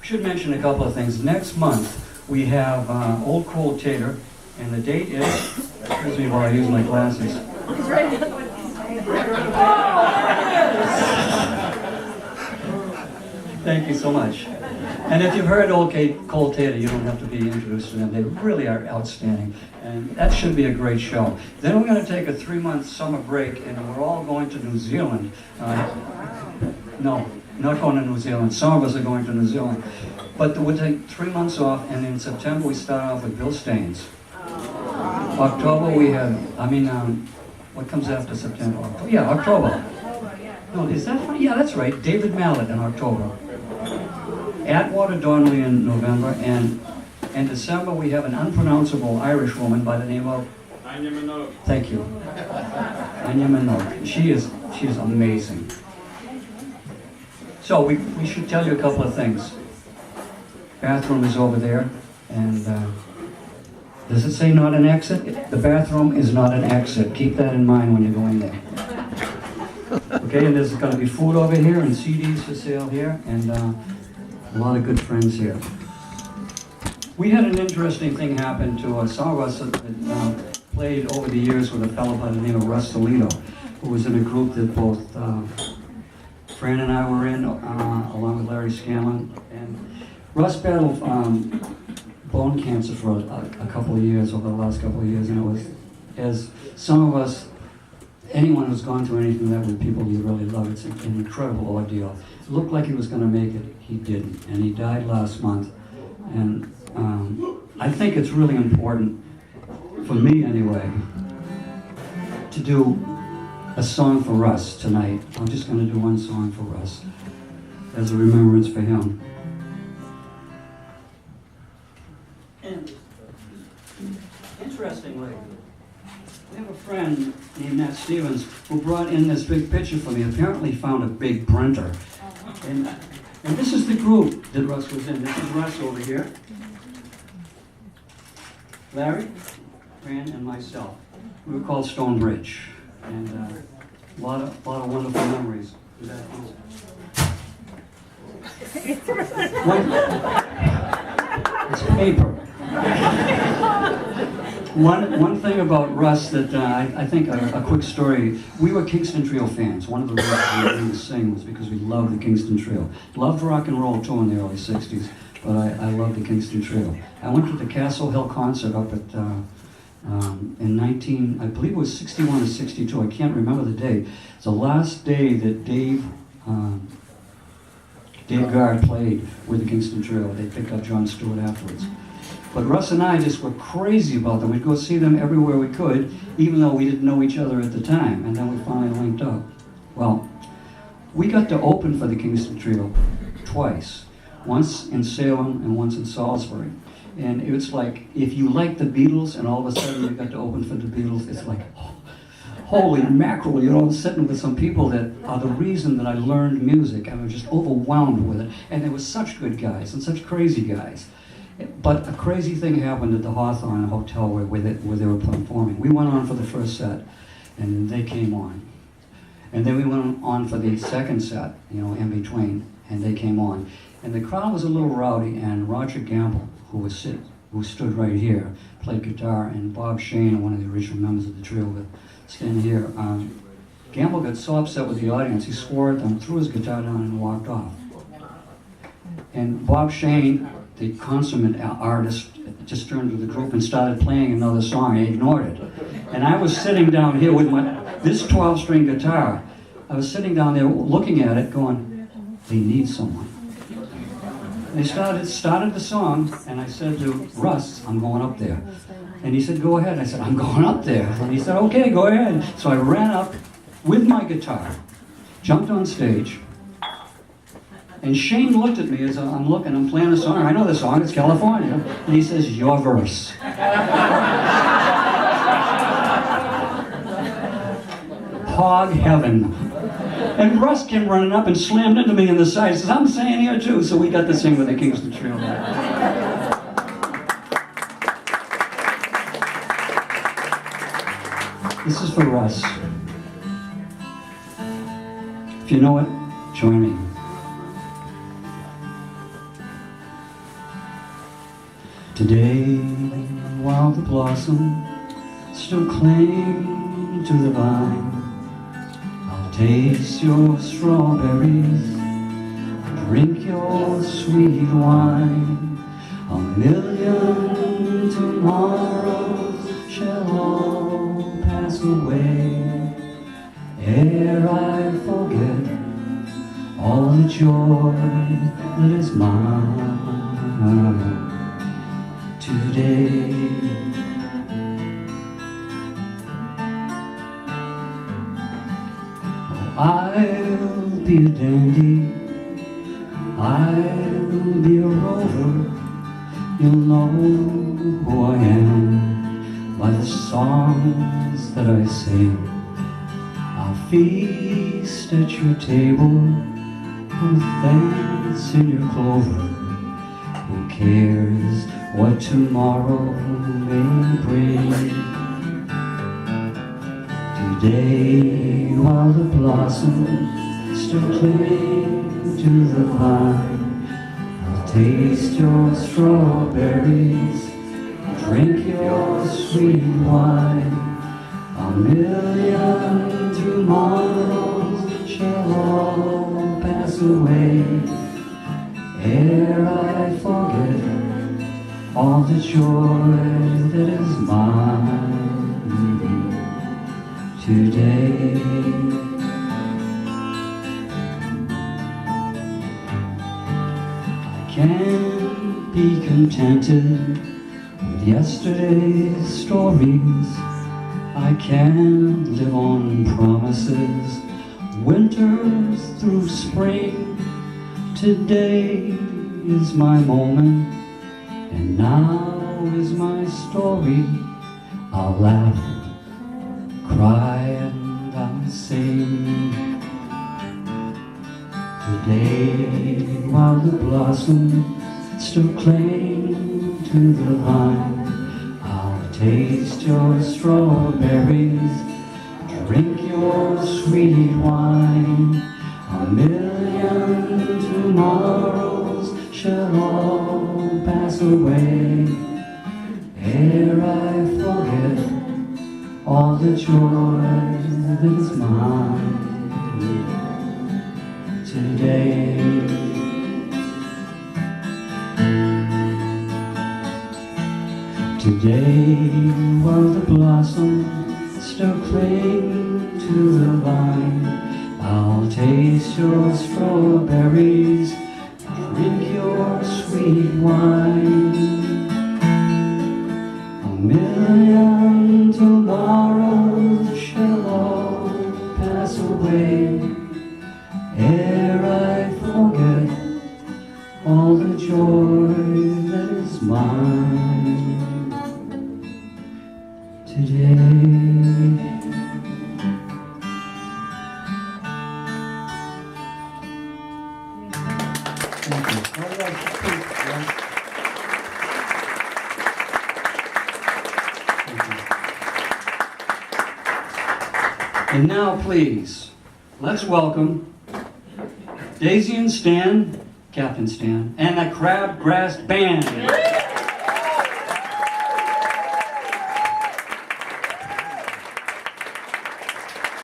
Should mention a couple of things. Next month, we have Old Cold Tater, and the date is, excuse me while I use my glasses. Thank you so much. And if you've heard Old Cold Tater, you don't have to be introduced to them. They really are outstanding. And that should be a great show. Then we're going to take a 3-month summer break, and we're all going to New Zealand. No, not going to New Zealand. Some of us are going to New Zealand. But we'll take 3 months off, and in September we start off with Bill Staines. October we have, what comes after September? October. No, is that funny? Yeah, that's right. David Mallet in October. Atwater Donnelly in November, and in December we have an unpronounceable Irish woman by the name of Anya Minogue. Thank you. Anya Minogue. She is amazing. So we should tell you a couple of things. Bathroom is over there, and does it say not an exit? The bathroom is not an exit. Keep that in mind when you go in there. Okay, and there's going to be food over here and CDs for sale here, and a lot of good friends here. We had an interesting thing happen to us. Some of us that played over the years with a fellow by the name of Russ Toledo, who was in a group that both Fran and I were in, along with Larry Scanlon. And Russ battled bone cancer for a couple of years, over the last couple of years, and it was, as some of us, anyone who's gone through anything like that with people you really love, it's an incredible ordeal. It looked like he was going to make it, he didn't, and he died last month. And I think it's really important, for me anyway, to do a song for Russ tonight. I'm just going to do one song for Russ as a remembrance for him. And interestingly, we have a friend named Matt Stevens who brought in this big picture for me. Apparently found a big printer. And this is the group that Russ was in. This is Russ over here. Larry, Fran, and myself. We were called Stonebridge. And a lot of wonderful memories. It's paper. One thing about Russ that I think a quick story. We were Kingston Trio fans. One of the reasons we wanted to sing was because we loved the Kingston Trio. Loved rock and roll too in the early '60s, but I loved the Kingston Trio. I went to the Castle Hill concert up at in I believe it was 61 or 62. I can't remember the date. It's the last day that Dave Guard played with the Kingston Trio. They picked up John Stewart afterwards. But Russ and I just were crazy about them. We'd go see them everywhere we could, even though we didn't know each other at the time. And then we finally linked up. Well, we got to open for the Kingston Trio twice. Once in Salem and once in Salisbury. And it was like, if you like the Beatles and all of a sudden you got to open for the Beatles, it's like, holy mackerel, you know, I'm sitting with some people that are the reason that I learned music. I was just overwhelmed with it. And they were such good guys and such crazy guys. But a crazy thing happened at the Hawthorne Hotel where they were performing. We went on for the first set, and they came on. And then we went on for the second set, you know, in between, and they came on. And the crowd was a little rowdy, and Roger Gamble, who stood right here, played guitar, and Bob Shane, one of the original members of the trio, was standing here. Gamble got so upset with the audience, he swore at them, threw his guitar down, and walked off. And Bob Shane, the consummate artist, just turned to the group and started playing another song. I ignored it. And I was sitting down here with this 12-string guitar. I was sitting down there looking at it going, they need someone. And they started the song, and I said to Russ, I'm going up there. And he said, go ahead. I said, I'm going up there. And he said, okay, go ahead. So I ran up with my guitar, jumped on stage, and Shane looked at me as I'm playing a song. I know the song, it's California. And he says, your verse. Hog heaven. And Russ came running up and slammed into me in the side. He says, I'm saying here too. So we got to sing with the Kingston Trio. This is for Russ. If you know it, join me. Today, while the blossom still cling to the vine, I'll taste your strawberries, drink your sweet wine. A million tomorrows shall all pass away ere I forget all the joy that is mine today. Oh, I'll be a dandy, I'll be a rover. You'll know who I am by the songs that I sing. I'll feast at your table with thanks in your clover. Who cares what tomorrow may bring? Today, while the blossoms still cling to the vine, I'll taste your strawberries, drink your sweet wine. A million tomorrows shall all pass away ere I forget all the joy that is mine today. I can't be contented with yesterday's stories. I can't live on promises, winters through spring. Today is my moment, and now is my story. I'll laugh, cry, and I'll sing. Today, while the blossoms still cling to the vine, I'll taste your strawberries, drink your sweet wine. A million tomorrows shall all pass away ere I forget all the joy that is mine today. Today, while the blossoms still cling to the vine, I'll taste your strawberries, drink your sweet wine. A million tomorrows shall all pass away ere I forget all the joy that is mine today. Thank you. And now, please, let's welcome Daisy and Stan, Captain Stan, and the Crabgrass Band.